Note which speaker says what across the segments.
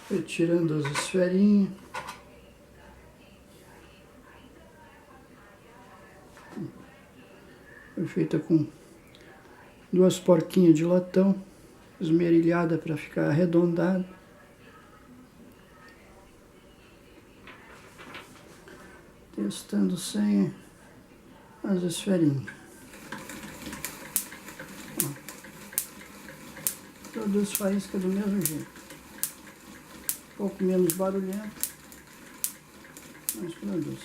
Speaker 1: Retirando as esferinhas. Foi feita com 2 porquinhas de latão, esmerilhada para ficar arredondada. Testando sem as esferinhas. Produz faísca do mesmo jeito. Um pouco menos barulhento, mas produz.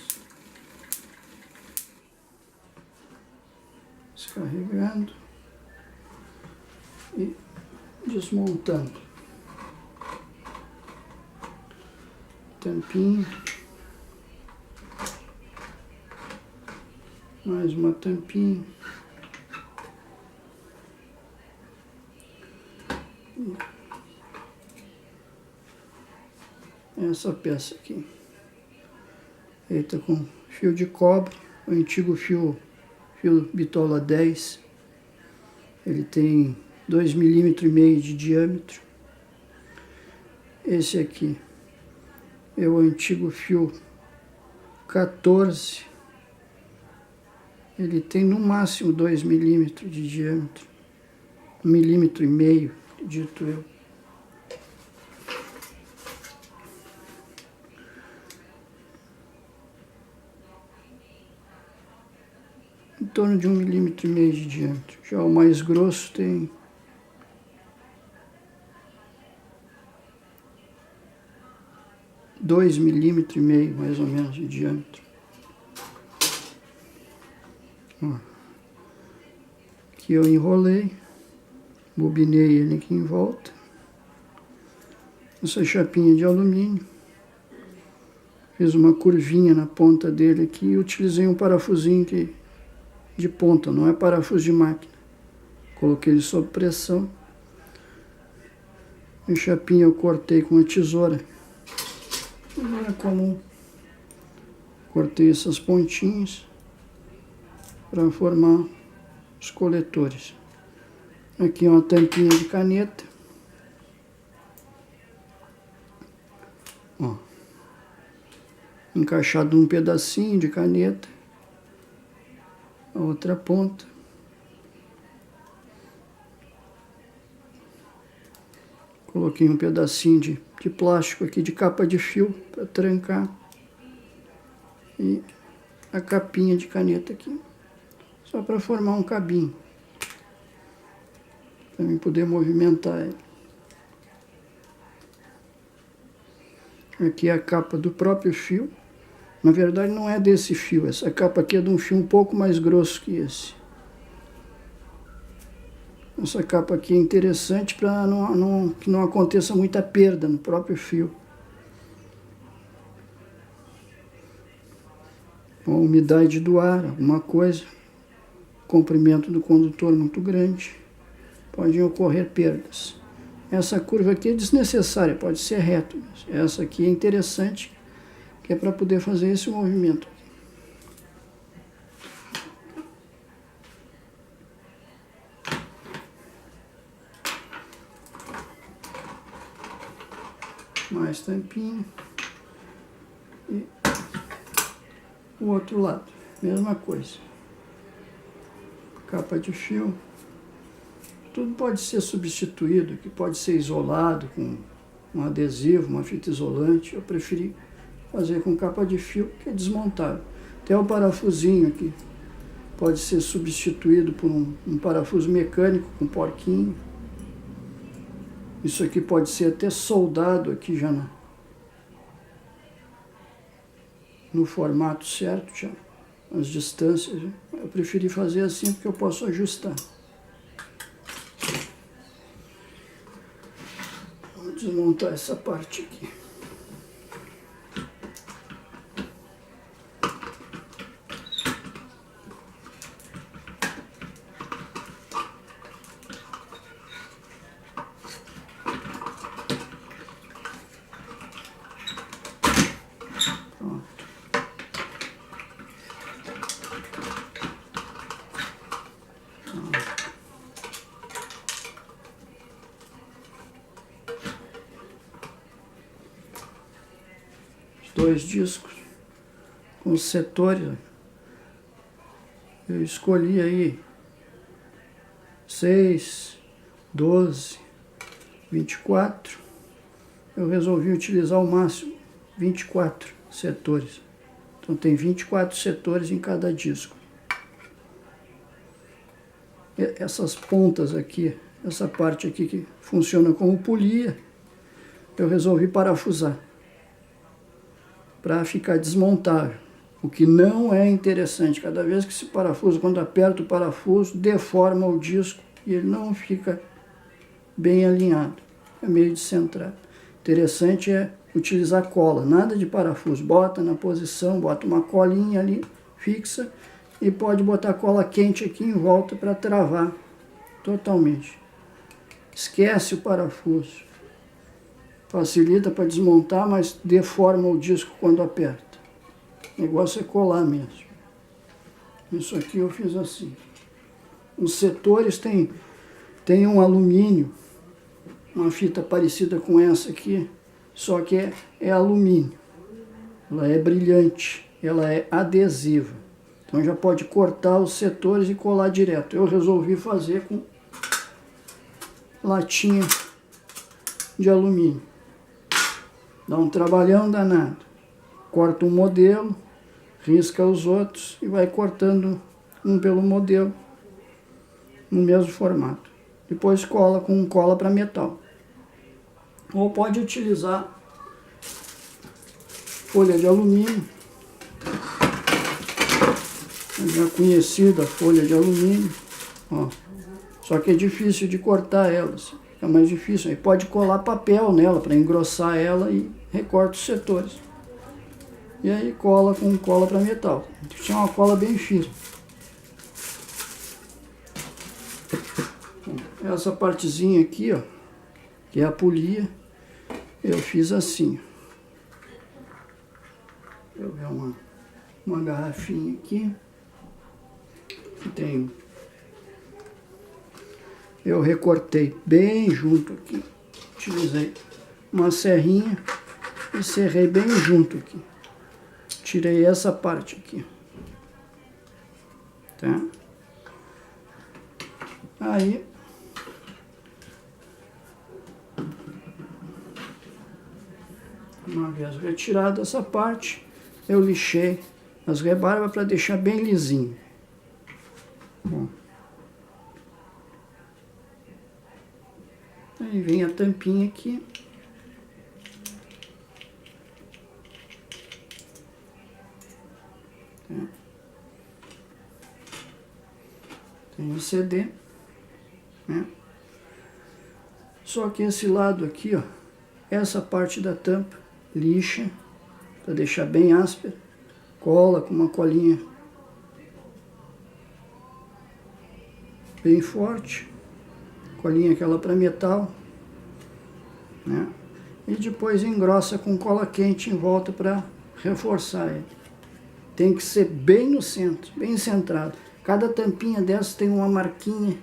Speaker 1: Descarregando e desmontando. Tampinha. Mais uma tampinha. Essa peça aqui, feita com fio de cobre, o antigo fio Bitola 10. Ele tem 2,5 mm de diâmetro. Esse aqui é o antigo fio 14. Ele tem no máximo 2 mm de diâmetro, 1,5 mm, dito eu. Em torno de 1,5 mm de diâmetro. Já o mais grosso tem 2,5 mm mais ou menos de diâmetro. Ó. Aqui eu enrolei, bobinei ele aqui em volta. Essa chapinha de alumínio. Fiz uma curvinha na ponta dele aqui e utilizei um parafusinho de ponta, não é parafuso de máquina. Coloquei ele sob pressão. A chapinha eu cortei com uma tesoura comum. Cortei essas pontinhas para formar os coletores. Aqui uma tampinha de caneta. Ó. Encaixado um pedacinho de caneta. A outra ponta. Coloquei um pedacinho de plástico aqui de capa de fio para trancar. E a capinha de caneta aqui. Só para formar um cabinho. Para mim poder movimentar ele. Aqui é a capa do próprio fio. Na verdade não é desse fio. Essa capa aqui é de um fio um pouco mais grosso que esse. Essa capa aqui é interessante para que não aconteça muita perda no próprio fio. A umidade do ar, alguma coisa, comprimento do condutor muito grande, podem ocorrer perdas. Essa curva aqui é desnecessária, pode ser reto. Essa aqui é interessante, que é para poder fazer esse movimento. Mais tampinha. E o outro lado, mesma coisa. Capa de fio. Tudo pode ser substituído, que pode ser isolado com um adesivo, uma fita isolante. Eu preferi fazer com capa de fio, que é desmontável. Até o parafusinho aqui pode ser substituído por um parafuso mecânico com porquinho. Isso aqui pode ser até soldado aqui já no formato certo, já as distâncias. Eu preferi fazer assim porque eu posso ajustar. Vou desmontar essa parte aqui. 2 discos com os setores. Eu escolhi aí 6, 12, 24. Eu resolvi utilizar o máximo 24 setores. Então tem 24 setores em cada disco. Essas pontas aqui, essa parte aqui que funciona como polia, eu resolvi parafusar para ficar desmontável. O que não é interessante. Cada vez que se parafusa, quando aperta o parafuso, deforma o disco e ele não fica bem alinhado. É meio descentrado. Interessante é utilizar cola, nada de parafuso. Bota na posição, bota uma colinha ali fixa e pode botar cola quente aqui em volta para travar totalmente. Esquece o parafuso. Facilita para desmontar, mas deforma o disco quando aperta. O negócio é colar mesmo. Isso aqui eu fiz assim. Os setores tem um alumínio, uma fita parecida com essa aqui, só que é alumínio. Ela é brilhante, ela é adesiva. Então já pode cortar os setores e colar direto. Eu resolvi fazer com latinha de alumínio. Dá um trabalhão danado. Corta um modelo, risca os outros e vai cortando um pelo modelo no mesmo formato. Depois cola com cola para metal. Ou pode utilizar folha de alumínio, já conhecida folha de alumínio, ó. Só que é difícil de cortar ela, fica mais difícil. Aí pode colar papel nela para engrossar ela e recorta os setores. E aí cola com cola para metal. Tinha uma cola bem firme. Essa partezinha aqui, ó, que é a polia, eu fiz assim. Eu ver uma garrafinha aqui que tem. Eu recortei bem junto aqui. Utilizei uma serrinha e serrei bem junto aqui. Tirei essa parte aqui. Tá? Aí uma vez retirada essa parte, eu lixei as rebarbas para deixar bem lisinho. Bom. Aí vem a tampinha aqui. Tem o CD, né? Só que esse lado aqui, ó, essa parte da tampa, lixa, para deixar bem áspera, cola com uma colinha bem forte, colinha aquela para metal, né? E depois engrossa com cola quente em volta para reforçar ele. Tem que ser bem no centro, bem centrado. Cada tampinha dessa tem uma marquinha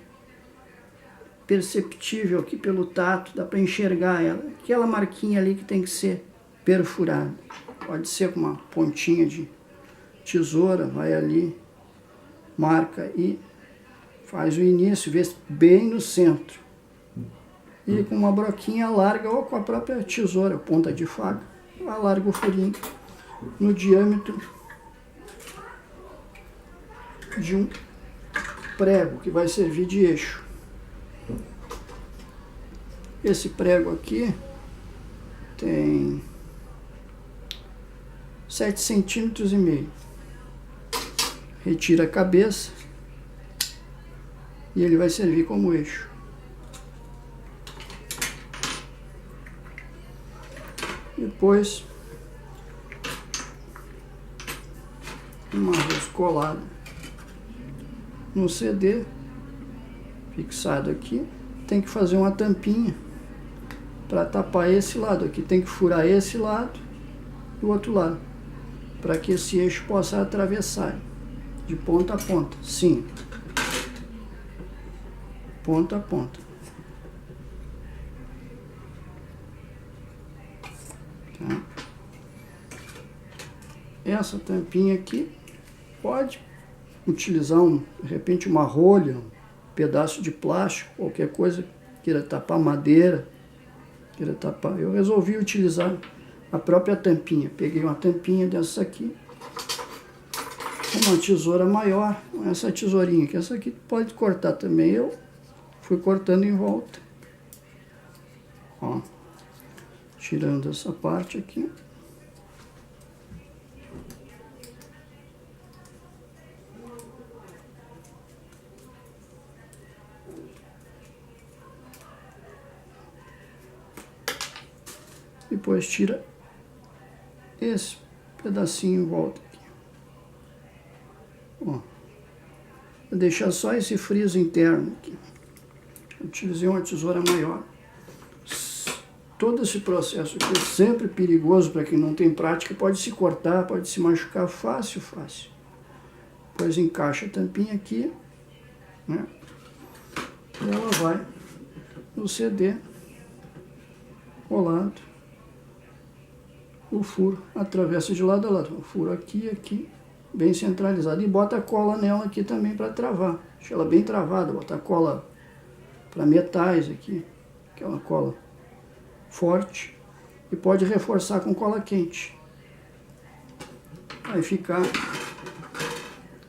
Speaker 1: perceptível aqui pelo tato, dá para enxergar ela. Aquela marquinha ali que tem que ser perfurada. Pode ser com uma pontinha de tesoura, vai ali, marca e faz o início, vê bem no centro. E com uma broquinha larga ou com a própria tesoura, ponta de faca, alarga o furinho no diâmetro de um prego que vai servir de eixo. Esse prego aqui tem 7,5 centímetros. Retira a cabeça e ele vai servir como eixo. Depois, uma vez colado no CD, fixado aqui, tem que fazer uma tampinha para tapar esse lado aqui. Tem que furar esse lado e o outro lado, para que esse eixo possa atravessar de ponta a ponta. Sim, ponta a ponta. Tá? essa tampinha aqui, pode utilizar, de repente, uma rolha, um pedaço de plástico, qualquer coisa, queira tapar madeira, queira tapar. Eu resolvi utilizar a própria tampinha. Peguei uma tampinha dessa aqui, uma tesoura maior, essa tesourinha aqui. Essa aqui pode cortar também. Eu fui cortando em volta. Ó, tirando essa parte aqui. Depois tira esse pedacinho em volta aqui. Ó, vou deixar só esse friso interno aqui. Utilizei uma tesoura maior. Todo esse processo aqui é sempre perigoso para quem não tem prática. Pode se cortar, pode se machucar fácil, fácil. Depois encaixa a tampinha aqui, né? E ela vai no CD colado. O furo atravessa de lado a lado. O furo aqui, aqui, bem centralizado. E bota a cola nela aqui também para travar. Deixa ela bem travada. Bota a cola para metais aqui. Aquela cola forte. E pode reforçar com cola quente. Vai ficar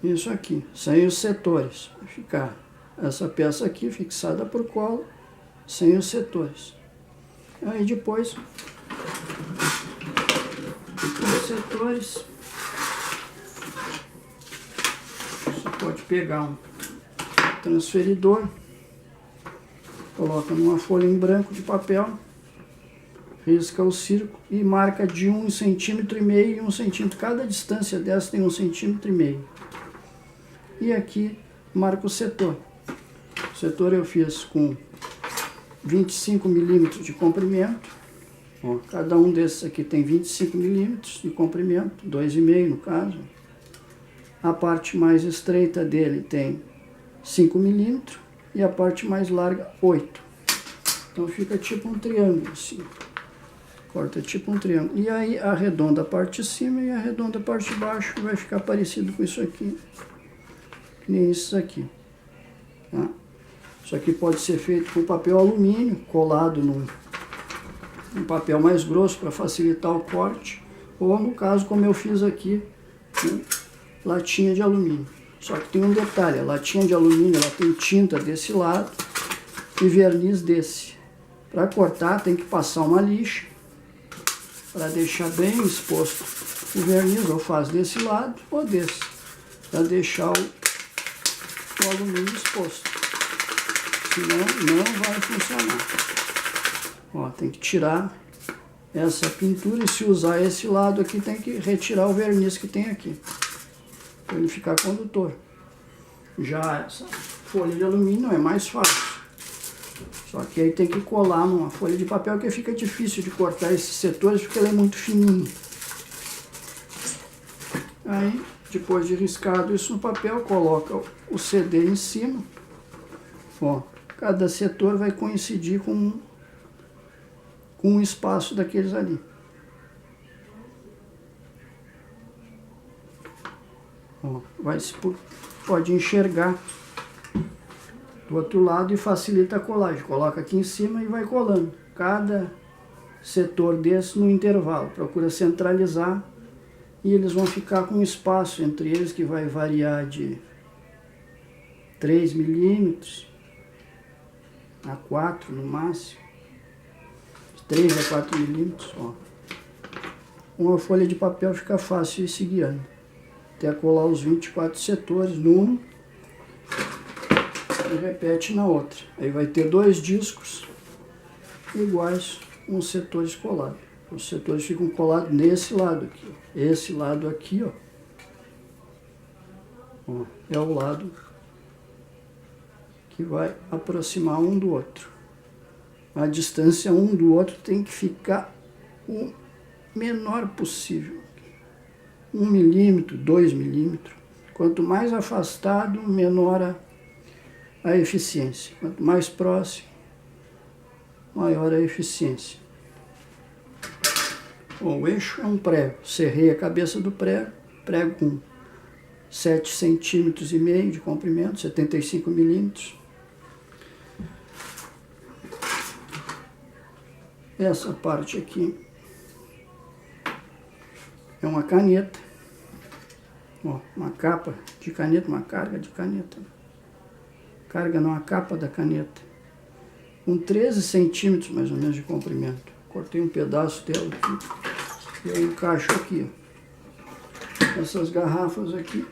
Speaker 1: isso aqui, sem os setores. Vai ficar essa peça aqui fixada por cola, sem os setores. Aí depois, os setores, você pode pegar um transferidor, coloca numa folha em branco de papel, risca o círculo e marca de 1,5 centímetro e 1 centímetro. Cada distância dessa tem 1,5 centímetro. E aqui marca o setor. O setor eu fiz com 25 milímetros de comprimento. Ó, cada um desses aqui tem 25 milímetros de comprimento, 2,5 no caso. A parte mais estreita dele tem 5 milímetros e a parte mais larga 8. Então fica tipo um triângulo assim. Corta tipo um triângulo. E aí arredonda a parte de cima e arredonda a parte de baixo. Vai ficar parecido com isso aqui. Que nem isso aqui. Tá? Isso aqui pode ser feito com papel alumínio, colado num papel mais grosso para facilitar o corte. Ou no caso, como eu fiz aqui, com latinha de alumínio. Só que tem um detalhe, a latinha de alumínio ela tem tinta desse lado e verniz desse. Para cortar tem que passar uma lixa para deixar bem exposto o verniz, ou faz desse lado ou desse, para deixar o alumínio exposto, senão não vai funcionar. Ó, tem que tirar essa pintura, e se usar esse lado aqui tem que retirar o verniz que tem aqui, para ele ficar condutor. Já essa folha de alumínio é mais fácil. Só que aí tem que colar numa folha de papel, que fica difícil de cortar esses setores porque ela é muito fininha. Aí, depois de riscado isso no papel, coloca o CD em cima. Ó, cada setor vai coincidir com um espaço daqueles ali. Ó, pode enxergar do outro lado e facilita a colagem. Coloca aqui em cima e vai colando. Cada setor desse no intervalo. Procura centralizar e eles vão ficar com um espaço entre eles que vai variar de 3 milímetros a 4 no máximo. De 3 a 4 milímetros. Ó. Uma folha de papel fica fácil de ir se guiando. Até colar os 24 setores num e repete na outra. Aí vai ter 2 discos iguais com os setores colados. Os setores ficam colados nesse lado aqui. Ó. Esse lado aqui, ó, é o lado que vai aproximar um do outro. A distância um do outro tem que ficar o menor possível. 1 milímetro, 2 milímetros. Quanto mais afastado, menor a eficiência. Quanto mais próximo, maior a eficiência. Bom, o eixo é um prego. Serrei a cabeça do prego, prego com 7,5 centímetros de comprimento, 75 milímetros. Essa parte aqui é uma caneta, ó, uma capa de caneta, uma carga de caneta. Carga não, a capa da caneta. Com 13 centímetros mais ou menos de comprimento. Cortei um pedaço dela aqui e eu encaixo aqui. Ó. Essas garrafas aqui,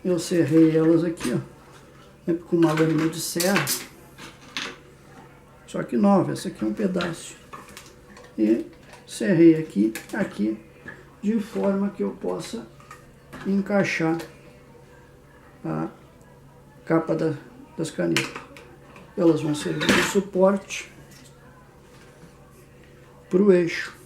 Speaker 1: eu serrei elas aqui, ó, com uma lâmina de serra. Só que nova, essa aqui é um pedaço. E serrei aqui, de forma que eu possa encaixar a capa das canetas. Elas vão servir de suporte para o eixo.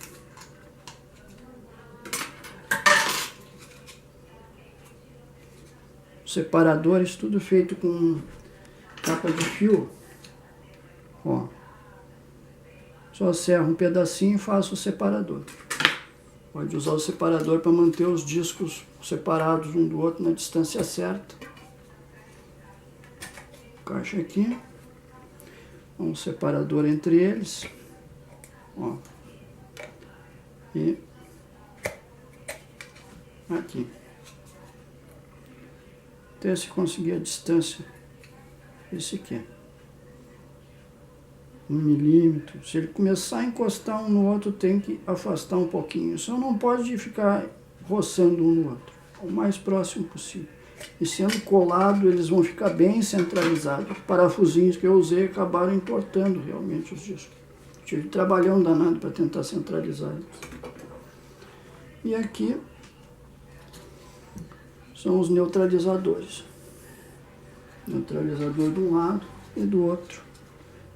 Speaker 1: Separadores, tudo feito com capa de fio. Ó, só serro um pedacinho e faço o separador. Pode usar o separador para manter os discos separados um do outro na distância certa. Encaixa aqui. Um separador entre eles. Ó. E aqui. Até se conseguir a distância. Esse aqui. 1 milímetro. Se ele começar a encostar um no outro, tem que afastar um pouquinho. Só não pode ficar roçando um no outro. O mais próximo possível. E sendo colado, eles vão ficar bem centralizados. Os parafusinhos que eu usei acabaram entortando realmente os discos. Tive trabalhão danado para tentar centralizar eles. E aqui são os neutralizadores. Neutralizador de um lado e do outro.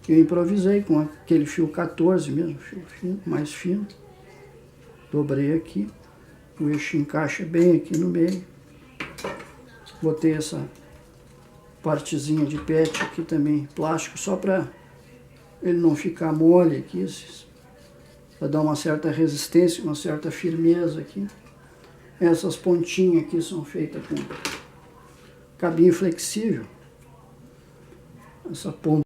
Speaker 1: Eu improvisei com aquele fio 14 mesmo, fio fino, mais fino. Dobrei aqui. O eixo encaixa bem aqui no meio. Botei essa partezinha de PET aqui também, plástico, só para ele não ficar mole aqui, para dar uma certa resistência, uma certa firmeza aqui. Essas pontinhas aqui são feitas com cabinho flexível. Essa ponta